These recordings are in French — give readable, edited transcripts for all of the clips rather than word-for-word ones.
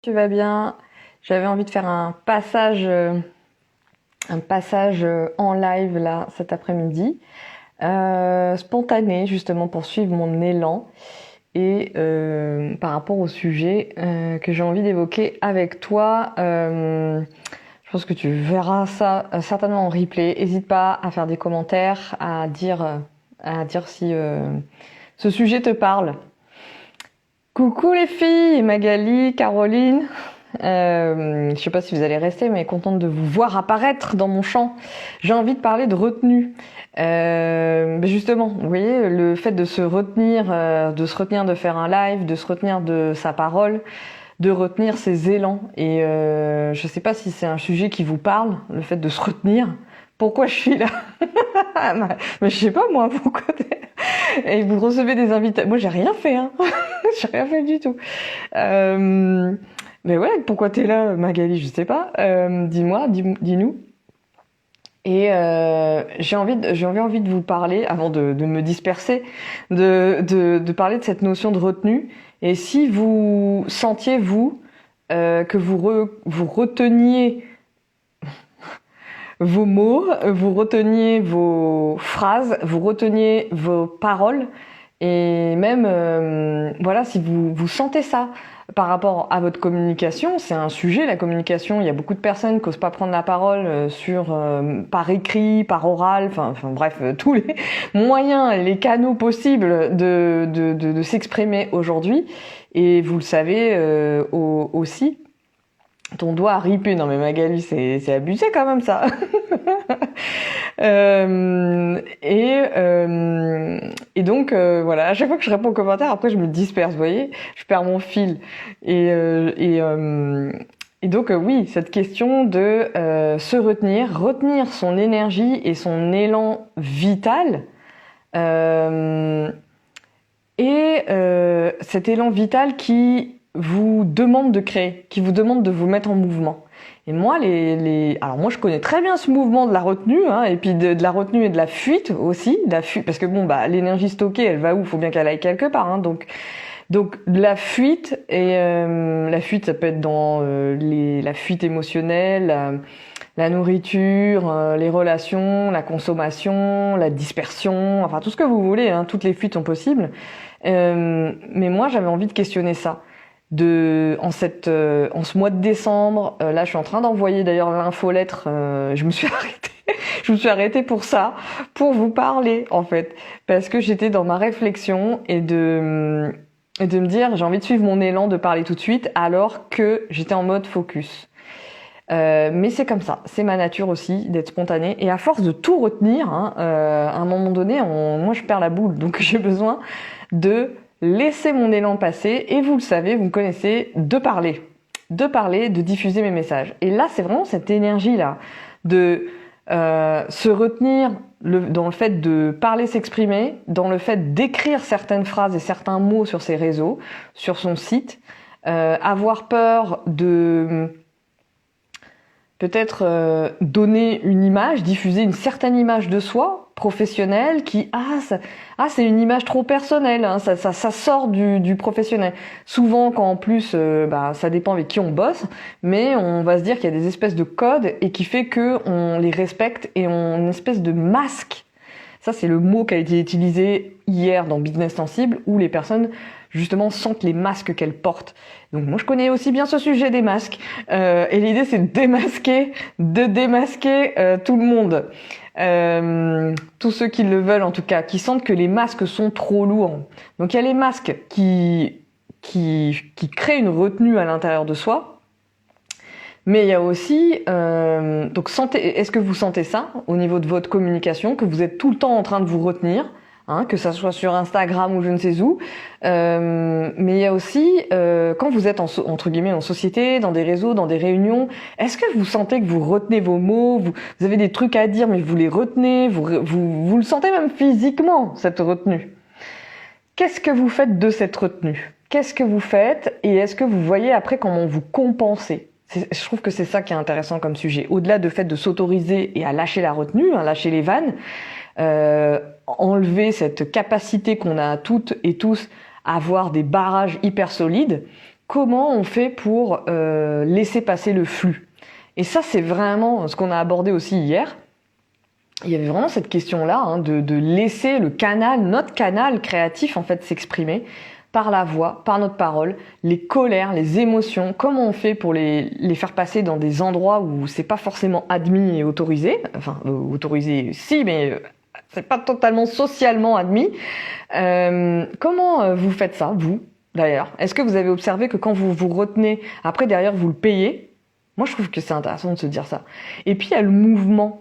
Tu vas bien? J'avais envie de faire un passage en live là cet après-midi, spontané justement pour suivre mon élan et par rapport au sujet que j'ai envie d'évoquer avec toi. Je pense que tu verras ça certainement en replay. N'hésite pas à faire des commentaires, à dire si ce sujet te parle. Coucou les filles, Magali, Caroline. Je sais pas si vous allez rester, mais contente de vous voir apparaître dans mon champ. J'ai envie de parler de retenue. Mais justement, vous voyez, le fait de se retenir de faire un live, de se retenir de sa parole, de retenir ses élans. Et je sais pas si c'est un sujet qui vous parle, le fait de se retenir. Pourquoi je suis là? Mais je sais pas moi, pourquoi et vous recevez des invitations. Moi j'ai rien fait, hein. J'ai rien fait du tout. Mais ouais, pourquoi t'es là, Magali? Je sais pas. Dis-moi, dis-nous. Et j'ai envie de vous parler, avant de me disperser, de parler de cette notion de retenue. Et si vous sentiez, vous, que vous reteniez vos mots, vous reteniez vos phrases, vous reteniez vos paroles, et même, voilà, si vous sentez ça par rapport à votre communication, c'est un sujet, la communication. Il y a beaucoup de personnes qui n'osent pas prendre la parole par écrit, par oral, enfin bref, tous les moyens, les canaux possibles de s'exprimer aujourd'hui. Et vous le savez aussi. Ton doigt a ripé. Non mais Magali, c'est abusé quand même ça. Et donc voilà, à chaque fois que je réponds aux commentaires, après je me disperse, vous voyez, je perds mon fil. Et donc oui, cette question de se retenir son énergie et son élan vital. Cet élan vital qui vous demande de créer, qui vous demande de vous mettre en mouvement. Et moi, alors moi, je connais très bien ce mouvement de la retenue, hein, et puis de la retenue et de la fuite aussi, parce que bon, bah, l'énergie stockée, elle va où? Faut bien qu'elle aille quelque part, hein, donc la fuite et la fuite, ça peut être dans la fuite émotionnelle, la nourriture, les relations, la consommation, la dispersion, enfin tout ce que vous voulez, hein, toutes les fuites sont possibles. Mais moi, j'avais envie de questionner ça. En ce mois de décembre, là je suis en train d'envoyer d'ailleurs l'infolettre, je me suis arrêtée pour ça, pour vous parler en fait, parce que j'étais dans ma réflexion et de me dire j'ai envie de suivre mon élan de parler tout de suite alors que j'étais en mode focus. Mais c'est comme ça, c'est ma nature aussi d'être spontanée, et à force de tout retenir, hein, à un moment donné, moi je perds la boule, donc j'ai besoin de laisser mon élan passer, et vous le savez, vous me connaissez, de parler, de diffuser mes messages. Et là, c'est vraiment cette énergie-là de se retenir dans le fait de parler, s'exprimer, dans le fait d'écrire certaines phrases et certains mots sur ses réseaux, sur son site, avoir peur de peut-être donner une image, diffuser une certaine image de soi professionnelle qui c'est une image trop personnelle, hein, ça sort du professionnel. Souvent quand en plus ça dépend avec qui on bosse, mais on va se dire qu'il y a des espèces de codes et qui fait que on les respecte et on une espèce de masque. Ça c'est le mot qui a été utilisé hier dans Business Sensible, où les personnes justement sentent les masques qu'elles portent. Donc moi je connais aussi bien ce sujet des masques, et l'idée c'est de démasquer tout le monde, tous ceux qui le veulent en tout cas, qui sentent que les masques sont trop lourds. Donc il y a les masques qui créent une retenue à l'intérieur de soi, mais il y a aussi est-ce que vous sentez ça au niveau de votre communication, que vous êtes tout le temps en train de vous retenir? Hein, que ça soit sur Instagram ou je ne sais où, mais il y a aussi quand vous êtes entre guillemets en société, dans des réseaux, dans des réunions, est-ce que vous sentez que vous retenez vos mots, vous avez des trucs à dire mais vous les retenez, vous le sentez même physiquement, cette retenue? Qu'est-ce que vous faites de cette retenue? Qu'est-ce que vous faites, et est-ce que vous voyez après comment vous compensez? Je trouve que c'est ça qui est intéressant comme sujet, au-delà du fait de s'autoriser et à lâcher la retenue, hein, lâcher les vannes, enlever cette capacité qu'on a toutes et tous à avoir des barrages hyper solides. comment on fait pour laisser passer le flux? Et ça, c'est vraiment ce qu'on a abordé aussi hier. Il y avait vraiment cette question-là, hein, de laisser le canal, notre canal créatif, en fait, s'exprimer par la voix, par notre parole, les colères, les émotions, comment on fait pour les faire passer dans des endroits où c'est pas forcément admis et autorisé, enfin, autorisé si, mais c'est pas totalement socialement admis. Comment vous faites ça, vous, d'ailleurs? Est-ce que vous avez observé que quand vous vous retenez, après, derrière, vous le payez? Moi, je trouve que c'est intéressant de se dire ça. Et puis, il y a le mouvement.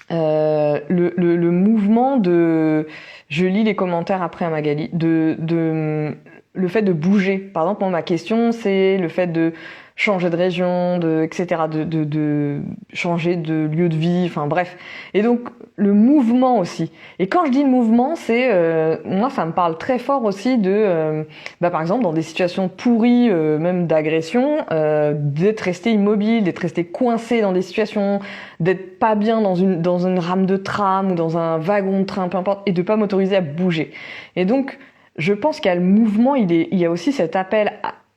Le mouvement de, je lis les commentaires après à Magali, le fait de bouger. Par exemple, moi, ma question, c'est le fait de changer de région, etc., de changer de lieu de vie, enfin bref. Et donc, le mouvement aussi. Et quand je dis le mouvement, c'est, moi, ça me parle très fort aussi de, par exemple, dans des situations pourries, même d'agression, d'être resté immobile, d'être resté coincé dans des situations, d'être pas bien dans une rame de tram ou dans un wagon de train, peu importe, et de pas m'autoriser à bouger. Et donc, je pense qu'il y a le mouvement, il y a aussi cet appel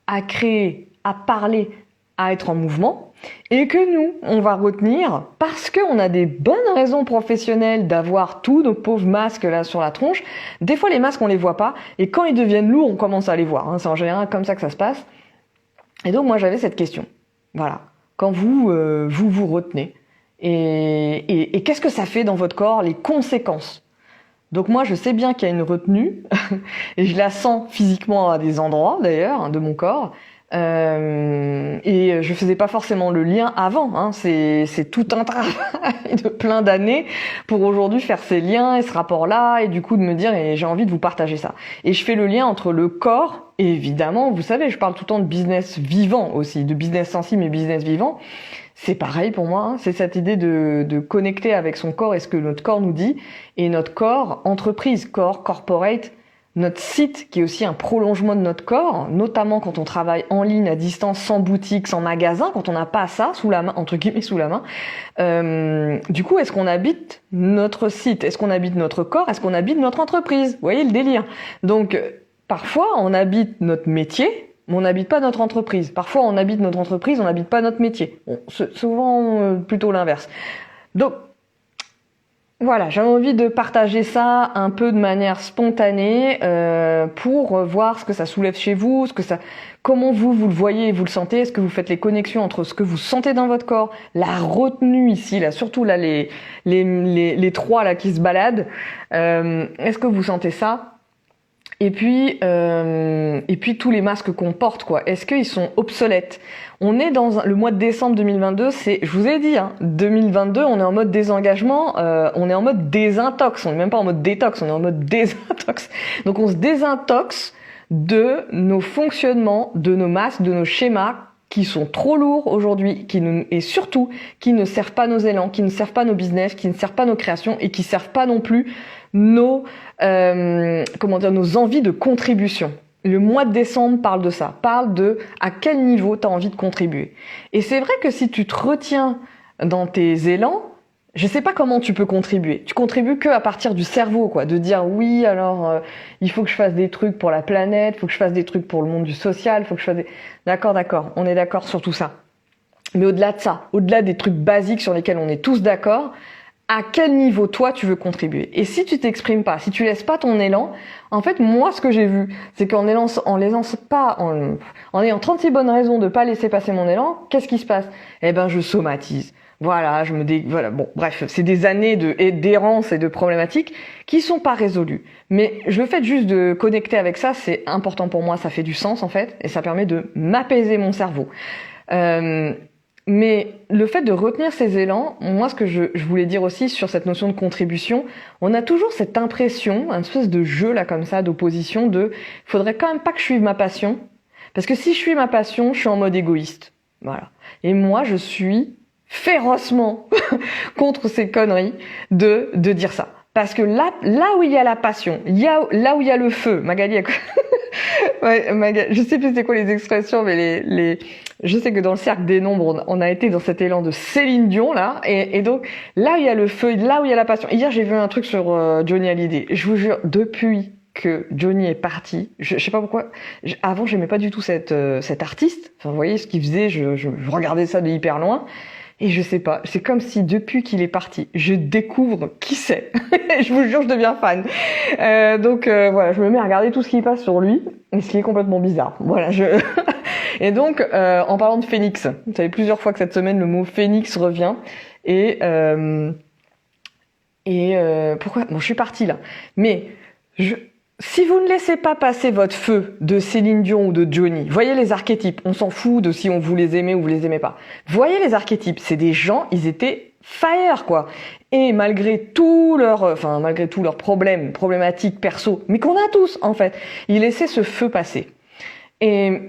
à créer, à parler, à être en mouvement, et que nous, on va retenir, parce qu'on a des bonnes raisons professionnelles d'avoir tous nos pauvres masques là sur la tronche. Des fois, les masques, on les voit pas, et quand ils deviennent lourds, on commence à les voir. Hein. C'est en général comme ça que ça se passe. Et donc, moi, j'avais cette question. Voilà. Quand vous retenez, et qu'est-ce que ça fait dans votre corps, les conséquences? Donc moi, je sais bien qu'il y a une retenue, et je la sens physiquement à des endroits, d'ailleurs, de mon corps, et je faisais pas forcément le lien avant, hein. C'est tout un travail de plein d'années pour aujourd'hui faire ces liens et ce rapport-là, et du coup de me dire, et j'ai envie de vous partager ça. Et je fais le lien entre le corps, et évidemment, vous savez, je parle tout le temps de business vivant aussi, de business sensible mais business vivant. C'est pareil pour moi, hein. C'est cette idée de connecter avec son corps et ce que notre corps nous dit, et notre corps, entreprise, corps, corporate, notre site qui est aussi un prolongement de notre corps, notamment quand on travaille en ligne, à distance, sans boutique, sans magasin, quand on n'a pas ça sous la main, entre guillemets sous la main. Du coup, est-ce qu'on habite notre site? Est-ce qu'on habite notre corps? Est-ce qu'on habite notre entreprise? Vous voyez le délire? Donc, parfois, on habite notre métier, mais on n'habite pas notre entreprise. Parfois, on habite notre entreprise, on n'habite pas notre métier. Bon, souvent, plutôt l'inverse. Donc, voilà, j'avais envie de partager ça un peu de manière spontanée pour voir ce que ça soulève chez vous, comment vous le voyez et vous le sentez. Est-ce que vous faites les connexions entre ce que vous sentez dans votre corps, la retenue ici, là, surtout là les trois là qui se baladent. Est-ce que vous sentez ça? Et puis tous les masques qu'on porte, quoi. Est-ce qu'ils sont obsolètes? On est dans le mois de décembre 2022, je vous ai dit, hein, 2022, on est en mode désengagement, on est en mode désintox, on est même pas en mode détox, on est en mode désintox. Donc on se désintoxe de nos fonctionnements, de nos masques, de nos schémas qui sont trop lourds aujourd'hui, et surtout qui ne servent pas nos élans, qui ne servent pas nos business, qui ne servent pas nos créations et qui servent pas non plus nos envies de contribution. Le mois de décembre parle de ça, parle de à quel niveau tu as envie de contribuer. Et c'est vrai que si tu te retiens dans tes élans, je sais pas comment tu peux contribuer. Tu contribues que à partir du cerveau, quoi, de dire oui, alors il faut que je fasse des trucs pour la planète, il faut que je fasse des trucs pour le monde du social, il faut que je fasse des... D'accord, on est d'accord sur tout ça. Mais au-delà de ça, au-delà des trucs basiques sur lesquels on est tous d'accord, à quel niveau toi tu veux contribuer? Et si tu t'exprimes pas, si tu laisses pas ton élan, en fait moi ce que j'ai vu, c'est qu'en ayant 36 bonnes raisons de pas laisser passer mon élan, qu'est-ce qui se passe? Eh ben je somatise. Voilà, voilà, bon, bref, c'est des années d'errance et de problématiques qui sont pas résolues. Mais le fait juste de connecter avec ça, c'est important pour moi, ça fait du sens en fait, et ça permet de m'apaiser mon cerveau. Mais le fait de retenir ces élans, moi ce que je voulais dire aussi sur cette notion de contribution, on a toujours cette impression, une espèce de jeu là comme ça, d'opposition, faudrait quand même pas que je suive ma passion, parce que si je suis ma passion, je suis en mode égoïste. Voilà. Et moi je suis férocement contre ces conneries de dire ça. Parce que là où il y a la passion, là où il y a le feu, Magali, ouais, Magali, je sais plus c'est quoi les expressions, mais je sais que dans le cercle des nombres, on a été dans cet élan de Céline Dion, là, et donc, là où il y a le feu, là où il y a la passion. Hier, j'ai vu un truc sur Johnny Hallyday. Je vous jure, depuis que Johnny est parti, je sais pas pourquoi, avant j'aimais pas du tout cet artiste, enfin vous voyez ce qu'il faisait, je regardais ça de hyper loin, et je sais pas, c'est comme si depuis qu'il est parti, je découvre qui c'est. Je vous jure, je deviens fan. Donc voilà, je me mets à regarder tout ce qui passe sur lui, et ce qui est complètement bizarre. Voilà, Et donc, en parlant de phénix, vous savez plusieurs fois que cette semaine le mot phénix revient, et pourquoi? Bon, je suis partie là, mais si vous ne laissez pas passer votre feu de Céline Dion ou de Johnny, voyez les archétypes, on s'en fout de si on vous les aimait ou vous les aimez pas. Voyez les archétypes, c'est des gens, ils étaient fire quoi. Et malgré tous leurs problématiques perso, mais qu'on a tous en fait, ils laissaient ce feu passer. Et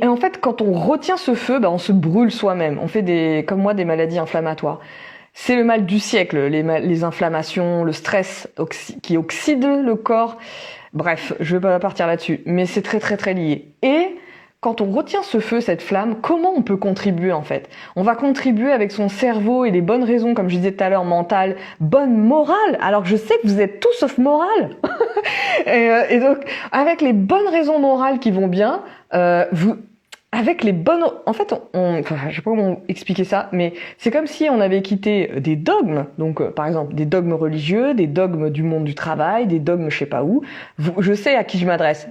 en fait, quand on retient ce feu, on se brûle soi-même. On fait comme moi, des maladies inflammatoires. C'est le mal du siècle, les inflammations, le stress qui oxyde le corps. Bref, je vais pas partir là-dessus, mais c'est très très très lié. Et quand on retient ce feu, cette flamme, comment on peut contribuer en fait? On va contribuer avec son cerveau et les bonnes raisons, comme je disais tout à l'heure, mentales, bonne morale, alors que je sais que vous êtes tout sauf moral. et donc, avec les bonnes raisons morales qui vont bien, avec les bonnes... En fait, je sais pas comment expliquer ça, mais c'est comme si on avait quitté des dogmes, donc par exemple des dogmes religieux, des dogmes du monde du travail, des dogmes je sais pas où. Je sais à qui je m'adresse.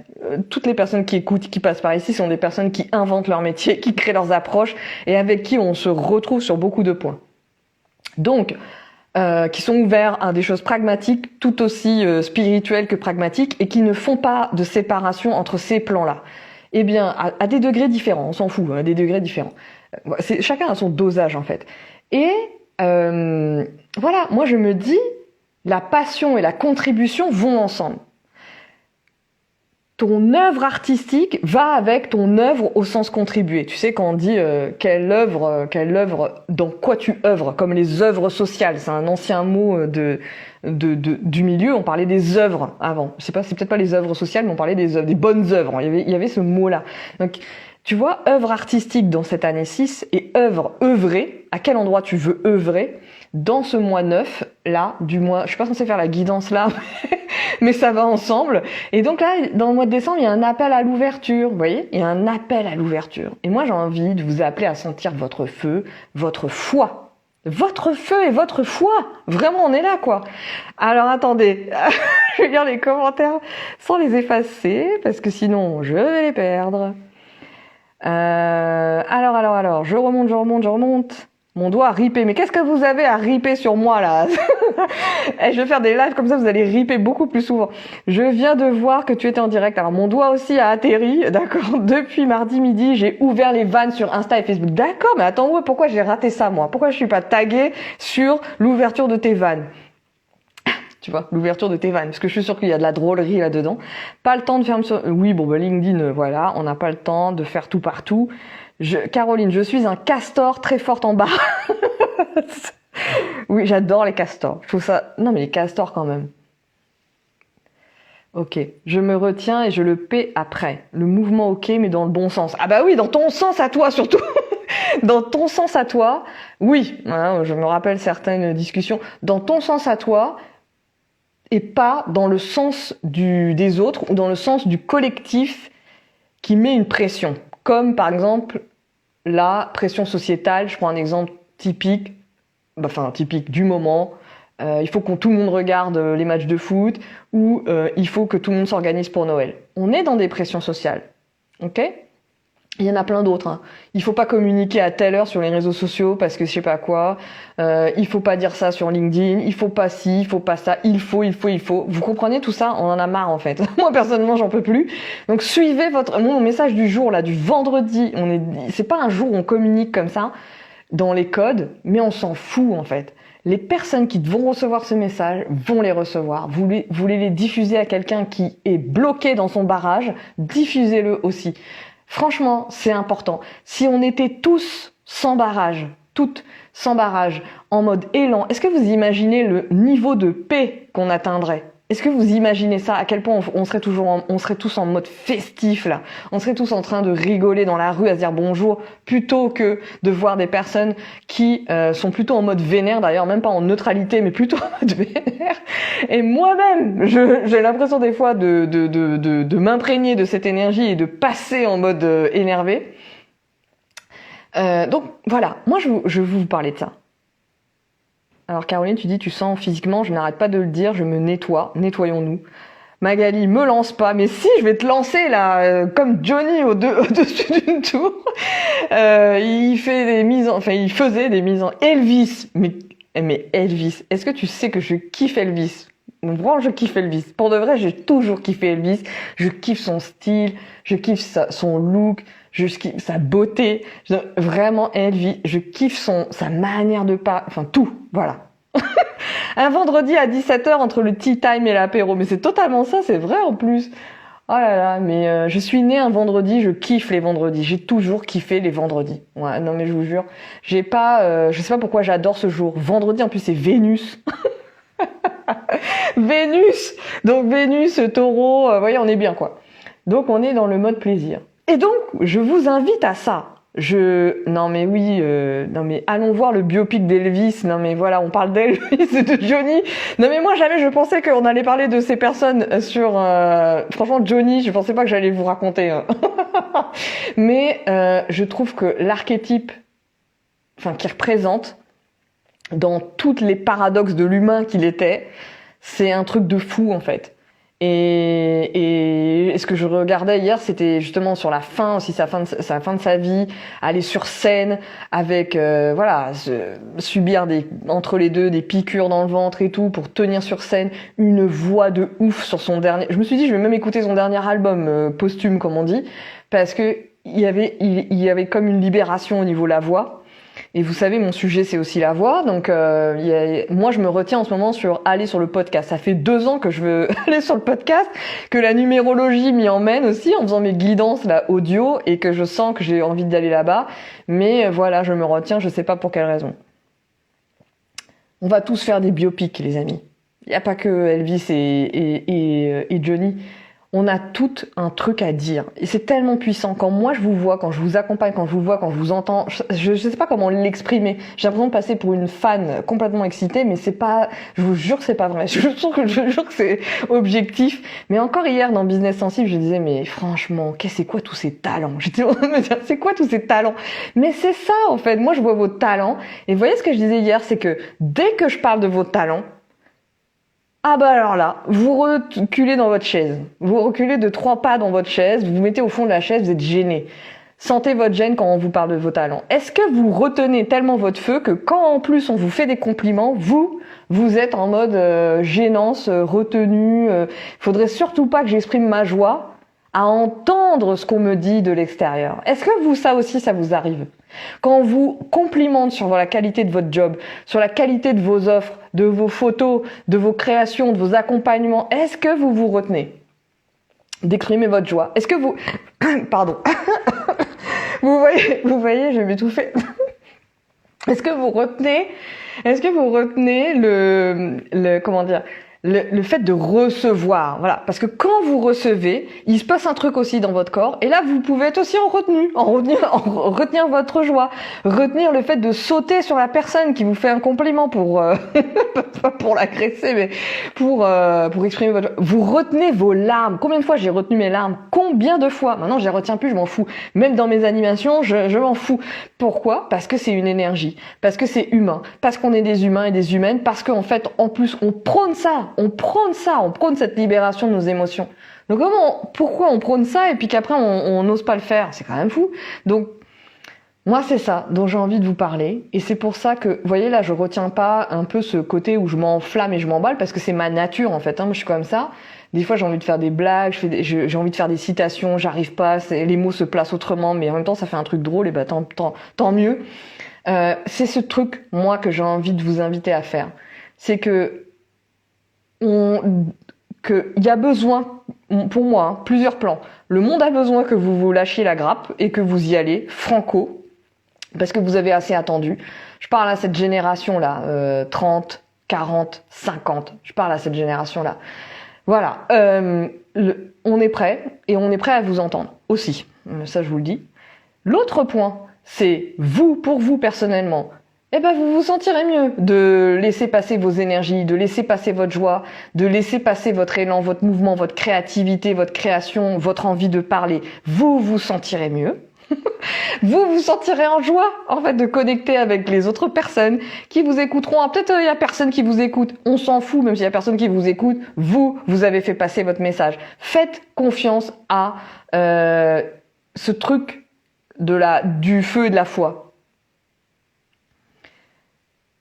Toutes les personnes qui écoutent, qui passent par ici, sont des personnes qui inventent leur métier, qui créent leurs approches et avec qui on se retrouve sur beaucoup de points. Donc, qui sont ouverts à des choses pragmatiques, tout aussi spirituelles que pragmatiques, et qui ne font pas de séparation entre ces plans-là. Eh bien, à des degrés différents, on s'en fout, à des degrés différents. Chacun a son dosage, en fait. Et voilà, moi je me dis, la passion et la contribution vont ensemble. Ton œuvre artistique va avec ton œuvre au sens contribuer. Tu sais, quand on dit quelle œuvre, dans quoi tu œuvres, comme les œuvres sociales, c'est un ancien mot du milieu, on parlait des œuvres avant. Je sais pas, c'est peut-être pas les œuvres sociales, mais on parlait des œuvres, des bonnes œuvres. Il y avait ce mot-là. Donc, tu vois, œuvre artistique dans cette année 6 et œuvrer, à quel endroit tu veux œuvrer dans ce mois 9, là, du mois, je suis pas censée faire la guidance là, mais ça va ensemble. Et donc là, dans le mois de décembre, il y a un appel à l'ouverture, vous voyez? Il y a un appel à l'ouverture. Et moi, j'ai envie de vous appeler à sentir votre feu, votre foi. Votre feu et votre foi. Vraiment, on est là, quoi. Alors, attendez. Je vais lire les commentaires sans les effacer, parce que sinon, je vais les perdre. Alors, je remonte. Mon doigt a ripé. Mais qu'est-ce que vous avez à riper sur moi, là? Je vais faire des lives comme ça, vous allez riper beaucoup plus souvent. Je viens de voir que tu étais en direct. Alors, mon doigt aussi a atterri. D'accord. Depuis mardi midi, j'ai ouvert les vannes sur Insta et Facebook. D'accord, mais attends, pourquoi j'ai raté ça, moi? Pourquoi je suis pas taguée sur l'ouverture de tes vannes? Tu vois, l'ouverture de tes vannes. Parce que je suis sûre qu'il y a de la drôlerie là-dedans. Pas le temps de faire... Oui, LinkedIn, voilà. On n'a pas le temps de faire tout partout. Caroline, je suis un castor très forte en bas. Oui, j'adore les castors. Je trouve ça... Non, mais les castors quand même. Ok, je me retiens et je le paie après. Le mouvement ok, mais dans le bon sens. Ah bah oui, dans ton sens à toi surtout. Dans ton sens à toi, oui. Hein, je me rappelle certaines discussions. Dans ton sens à toi, et pas dans le sens des autres ou dans le sens du collectif qui met une pression. Comme par exemple la pression sociétale, je prends un exemple typique du moment, il faut que tout le monde regarde les matchs de foot ou il faut que tout le monde s'organise pour Noël. On est dans des pressions sociales, ok ? Il y en a plein d'autres. Hein. Il faut pas communiquer à telle heure sur les réseaux sociaux parce que je sais pas quoi. Il faut pas dire ça sur LinkedIn. Il faut pas ci, il faut pas ça. Il faut. Vous comprenez tout ça? On en a marre en fait. Moi personnellement, j'en peux plus. Donc suivez mon message du jour là, du vendredi. C'est pas un jour où on communique comme ça dans les codes, mais on s'en fout en fait. Les personnes qui vont recevoir ce message vont les recevoir. Vous voulez les diffuser à quelqu'un qui est bloqué dans son barrage, diffusez-le aussi. Franchement, c'est important. Si on était tous sans barrage, toutes sans barrage, en mode élan, est-ce que vous imaginez le niveau de paix qu'on atteindrait? Est-ce que vous imaginez ça? À quel point on serait on serait tous en mode festif là. On serait tous en train de rigoler dans la rue à se dire bonjour, plutôt que de voir des personnes qui sont plutôt en mode vénère, d'ailleurs même pas en neutralité, mais plutôt en mode vénère. Et moi-même, j'ai l'impression des fois de m'imprégner de cette énergie et de passer en mode énervé. Donc voilà, moi je veux vous parler de ça. Alors Caroline, tu dis, tu sens physiquement, je n'arrête pas de le dire, je me nettoie, nettoyons-nous. Magali, me lance pas, mais si, je vais te lancer là, comme Johnny au-dessus d'une tour. Il faisait des mises en Elvis. Mais Elvis, est-ce que tu sais que je kiffe Elvis? Vraiment, je kiffe Elvis. Pour de vrai, j'ai toujours kiffé Elvis. Je kiffe son style, je kiffe son look, je kiffe sa beauté. Vraiment, Elvis, je kiffe sa manière de parler, enfin tout, voilà. Un vendredi à 17h entre le tea time et l'apéro. Mais c'est totalement ça, c'est vrai en plus. Oh là là, mais je suis née un vendredi, je kiffe les vendredis. J'ai toujours kiffé les vendredis. Ouais, non mais je vous jure, je sais pas pourquoi j'adore ce jour. Vendredi en plus c'est Vénus. Vénus. Donc Vénus, Taureau, vous voyez, on est bien quoi. Donc on est dans le mode plaisir. Et donc je vous invite à ça. Non mais oui, non mais allons voir le biopic d'Elvis. Non mais voilà, on parle d'Elvis et de Johnny. Non mais moi jamais je pensais qu'on allait parler de ces personnes sur. Franchement Johnny, je pensais pas que j'allais vous raconter. Hein. Mais je trouve que l'archétype, enfin qui représente dans toutes les paradoxes de l'humain qu'il était, c'est un truc de fou en fait. Et ce que je regardais hier, c'était justement sur la fin aussi, sa fin de sa vie, aller sur scène avec subir entre les deux des piqûres dans le ventre et tout pour tenir sur scène, une voix de ouf sur son dernier. Je me suis dit, je vais même écouter son dernier album posthume comme on dit, parce que il y avait comme une libération au niveau de la voix. Et vous savez, mon sujet, c'est aussi la voix. Donc, moi, je me retiens en ce moment sur aller sur le podcast. Ça fait 2 ans que je veux aller sur le podcast, que la numérologie m'y emmène aussi en faisant mes guidances là, audio et que je sens que j'ai envie d'aller là-bas. Mais voilà, je me retiens, je sais pas pour quelle raison. On va tous faire des biopics, les amis. Il n'y a pas que Elvis et Johnny. On a tout un truc à dire. Et c'est tellement puissant. Quand moi je vous vois, quand je vous accompagne, quand je vous vois, quand je vous entends, je sais pas comment l'exprimer. J'ai l'impression de passer pour une fan complètement excitée, mais c'est pas, je vous jure que c'est pas vrai. Je jure que c'est objectif. Mais encore hier, dans Business Sensible, je disais, mais franchement, c'est quoi tous ces talents? J'étais en train de me dire, c'est quoi tous ces talents? Mais c'est ça, en fait. Moi, je vois vos talents. Et vous voyez ce que je disais hier, c'est que dès que je parle de vos talents, ah bah alors là, vous reculez dans votre chaise. Vous reculez de 3 pas dans votre chaise, vous vous mettez au fond de la chaise, vous êtes gêné. Sentez votre gêne quand on vous parle de vos talents. Est-ce que vous retenez tellement votre feu que quand en plus on vous fait des compliments, vous êtes en mode gênance, retenue. Faudrait surtout pas que j'exprime ma joie à entendre ce qu'on me dit de l'extérieur. Est-ce que ça aussi, ça vous arrive? Quand on vous complimente sur la qualité de votre job, sur la qualité de vos offres, de vos photos, de vos créations, de vos accompagnements, est-ce que vous vous retenez d'exprimer votre joie? Est-ce que vous... Pardon. vous voyez, je vais m'étouffer. Est-ce que vous retenez comment dire, le fait de recevoir, voilà, parce que quand vous recevez, il se passe un truc aussi dans votre corps, et là vous pouvez être aussi en retenir votre joie, retenir le fait de sauter sur la personne qui vous fait un compliment pour pas pour l'agresser, mais pour exprimer votre joie. Vous retenez vos larmes. Combien de fois j'ai retenu mes larmes? Combien de fois? Maintenant je les retiens plus, je m'en fous. Même dans mes animations, je m'en fous. Pourquoi? Parce que c'est une énergie, parce que c'est humain, parce qu'on est des humains et des humaines, parce qu'en fait en plus on prône cette libération de nos émotions. Donc pourquoi on prône ça et puis qu'après on n'ose pas le faire? C'est quand même fou. Donc moi c'est ça dont j'ai envie de vous parler, et c'est pour ça que, vous voyez là, je retiens pas un peu ce côté où je m'enflamme et je m'emballe, parce que c'est ma nature en fait. Moi je suis comme ça. Des fois j'ai envie de faire des blagues, j'ai envie de faire des citations, j'arrive pas, les mots se placent autrement, mais en même temps ça fait un truc drôle, et bah tant mieux. C'est ce truc moi que j'ai envie de vous inviter à faire. C'est que il y a besoin, pour moi, hein, plusieurs plans. Le monde a besoin que vous lâchiez la grappe et que vous y allez, franco, parce que vous avez assez attendu. Je parle à cette génération-là, 30, 40, 50. Je parle à cette génération-là. Voilà, on est prêt et on est prêt à vous entendre aussi. Ça, je vous le dis. L'autre point, c'est vous, pour vous personnellement. Eh ben, vous vous sentirez mieux de laisser passer vos énergies, de laisser passer votre joie, de laisser passer votre élan, votre mouvement, votre créativité, votre création, votre envie de parler. Vous vous sentirez mieux. Vous vous sentirez en joie, en fait, de connecter avec les autres personnes qui vous écouteront. Ah, peut-être il y a personne qui vous écoute. On s'en fout, même s'il y a personne qui vous écoute. Vous avez fait passer votre message. Faites confiance à ce truc du feu et de la foi.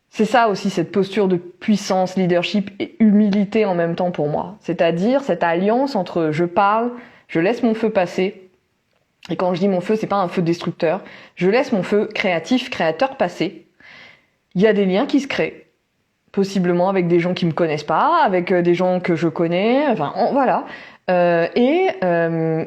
C'est ça aussi, cette posture de puissance, leadership et humilité en même temps pour moi. C'est-à-dire cette alliance entre je parle, je laisse mon feu passer. Et quand je dis mon feu, c'est pas un feu destructeur. Je laisse mon feu créatif, créateur passer. Il y a des liens qui se créent. Possiblement avec des gens qui me connaissent pas, avec des gens que je connais, enfin, voilà. Il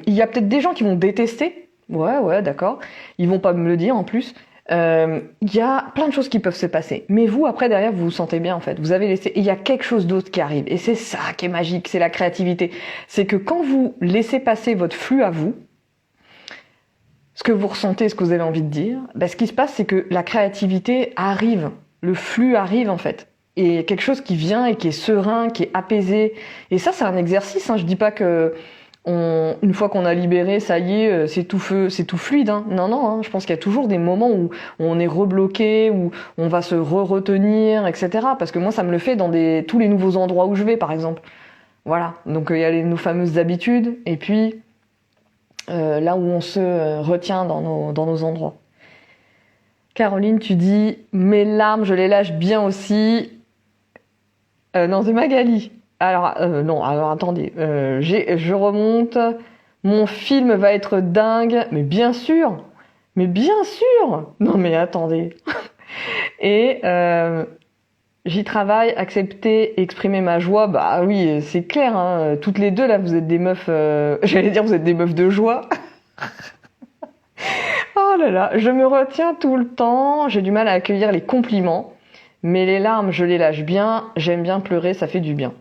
y a peut-être des gens qui vont détester. Ouais, d'accord. Ils vont pas me le dire en plus. Il y a plein de choses qui peuvent se passer. Mais vous, après, derrière, vous vous sentez bien, en fait. Vous avez laissé, et il y a quelque chose d'autre qui arrive. Et c'est ça qui est magique, c'est la créativité. C'est que quand vous laissez passer votre flux à vous, ce que vous ressentez, ce que vous avez envie de dire, ce qui se passe, c'est que la créativité arrive, le flux arrive en fait, et quelque chose qui vient et qui est serein, qui est apaisé. Et ça, c'est un exercice. Je dis pas que une fois qu'on a libéré, ça y est, c'est tout feu, c'est tout fluide. Non. Je pense qu'il y a toujours des moments où on est rebloqué, où on va se retenir, etc. Parce que moi, ça me le fait dans tous les nouveaux endroits où je vais, par exemple. Voilà. Donc il y a nos fameuses habitudes, et puis là où on se retient dans nos endroits. Caroline, tu dis « Mes larmes, je les lâche bien aussi ». Non, c'est Magali. Alors attendez. Je remonte. Mon film va être dingue. Mais bien sûr. Non, mais attendez. Et j'y travaille, accepter, exprimer ma joie. Bah oui, c'est clair. Toutes les deux, là, vous êtes des meufs... J'allais dire, vous êtes des meufs de joie. Oh là là, je me retiens tout le temps. J'ai du mal à accueillir les compliments. Mais les larmes, je les lâche bien. J'aime bien pleurer, ça fait du bien.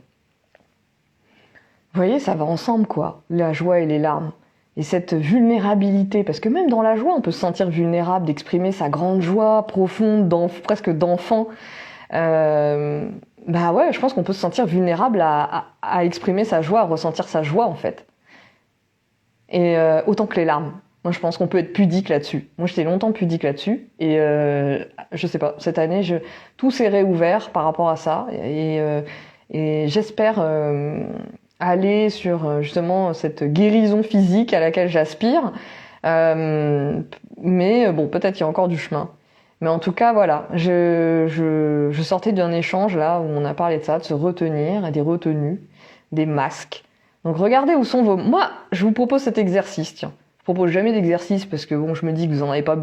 Vous voyez, ça va ensemble, quoi. La joie et les larmes. Et cette vulnérabilité, parce que même dans la joie, on peut se sentir vulnérable, d'exprimer sa grande joie profonde, presque d'enfant. Je pense qu'on peut se sentir vulnérable à exprimer sa joie, à ressentir sa joie, en fait. Et autant que les larmes. Moi, je pense qu'on peut être pudique là-dessus. Moi, j'étais longtemps pudique là-dessus. Et je sais pas, cette année, tout s'est réouvert par rapport à ça. Et j'espère aller sur justement cette guérison physique à laquelle j'aspire. Mais bon, peut-être qu'il y a encore du chemin. Mais en tout cas, voilà, je sortais d'un échange là où on a parlé de ça, de se retenir, des retenues, des masques. Donc regardez où sont vos... Moi, je vous propose cet exercice, tiens. Je propose jamais d'exercice parce que bon, je me dis que vous en avez pas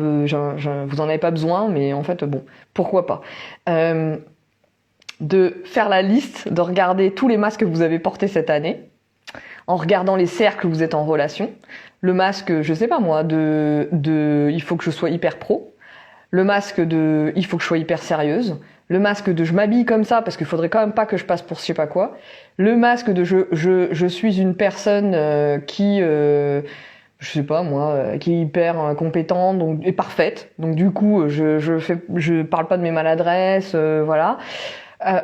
besoin, mais en fait, bon, pourquoi pas. De faire la liste, de regarder tous les masques que vous avez portés cette année, en regardant les cercles où vous êtes en relation. Le masque, je sais pas moi, de il faut que je sois hyper pro. Le masque de il faut que je sois hyper sérieuse. Le masque de je m'habille comme ça parce qu'il faudrait quand même pas que je passe pour je sais pas quoi. Le masque de je suis une personne qui je sais pas moi, qui est hyper compétente et parfaite. Donc du coup, je parle pas de mes maladresses, voilà.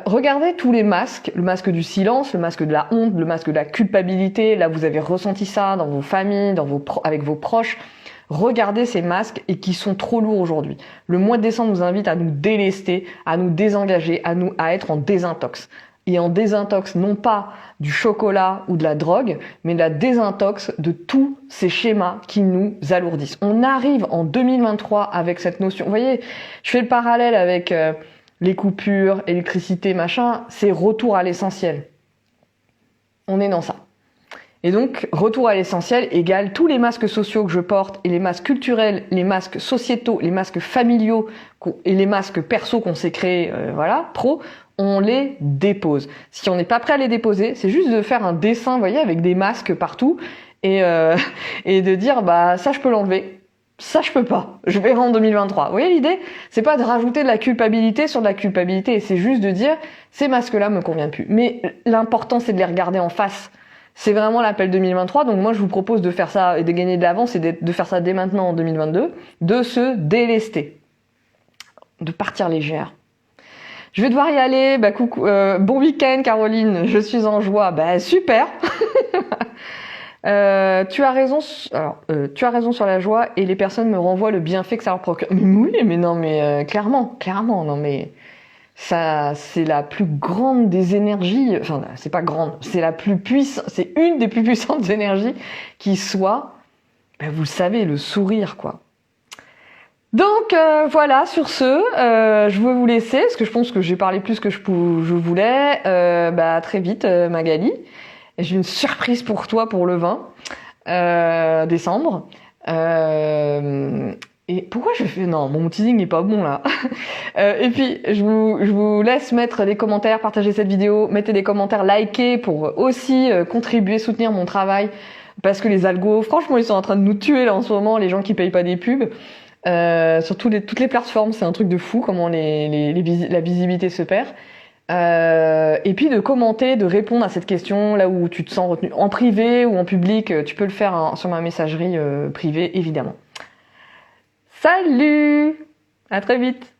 Regardez tous les masques, le masque du silence, le masque de la honte, le masque de la culpabilité. Là, vous avez ressenti ça dans vos familles, avec vos proches. Regardez ces masques et qui sont trop lourds aujourd'hui. Le mois de décembre nous invite à nous délester, à nous désengager, à être en désintox. Et en désintox, non pas du chocolat ou de la drogue, mais de la désintox de tous ces schémas qui nous alourdissent. On arrive en 2023 avec cette notion. Vous voyez, je fais le parallèle avec les coupures, électricité, machin. C'est retour à l'essentiel. On est dans ça. Et donc, retour à l'essentiel égale tous les masques sociaux que je porte et les masques culturels, les masques sociétaux, les masques familiaux et les masques perso qu'on s'est créés, pro, on les dépose. Si on n'est pas prêt à les déposer, c'est juste de faire un dessin, vous voyez, avec des masques partout et de dire, ça je peux l'enlever. Ça, je peux pas. Je verrai en 2023. Vous voyez l'idée? C'est pas de rajouter de la culpabilité sur de la culpabilité. C'est juste de dire, ces masques-là me conviennent plus. Mais l'important, c'est de les regarder en face. C'est vraiment l'appel 2023. Donc moi, je vous propose de faire ça et de gagner de l'avance et de faire ça dès maintenant en 2022. De se délester. De partir légère. Je vais devoir y aller. Bah, coucou, bon week-end, Caroline. Je suis en joie. Bah, super. Tu as raison. Alors, tu as raison sur la joie et les personnes me renvoient le bienfait que ça leur procure. Mais oui, mais non, mais clairement, non, mais ça, c'est la plus grande des énergies. Enfin, c'est pas grande, c'est la plus puissante. C'est une des plus puissantes énergies qui soit. Ben, vous le savez, le sourire, quoi. Donc voilà, sur ce, je veux vous laisser parce que je pense que j'ai parlé plus que je voulais. Bah très vite, Magali. J'ai une surprise pour toi pour le 20 décembre. Et pourquoi je fais... Non, mon teasing n'est pas bon là. Et puis, je vous laisse mettre des commentaires, partager cette vidéo, mettez des commentaires, likez pour aussi contribuer, soutenir mon travail. Parce que les algos, franchement, ils sont en train de nous tuer là en ce moment, les gens qui payent pas des pubs. Sur toutes les plateformes, c'est un truc de fou comment la visibilité se perd. Et puis de commenter, de répondre à cette question là où tu te sens retenu en privé ou en public, tu peux le faire sur ma messagerie privée évidemment. Salut, à très vite.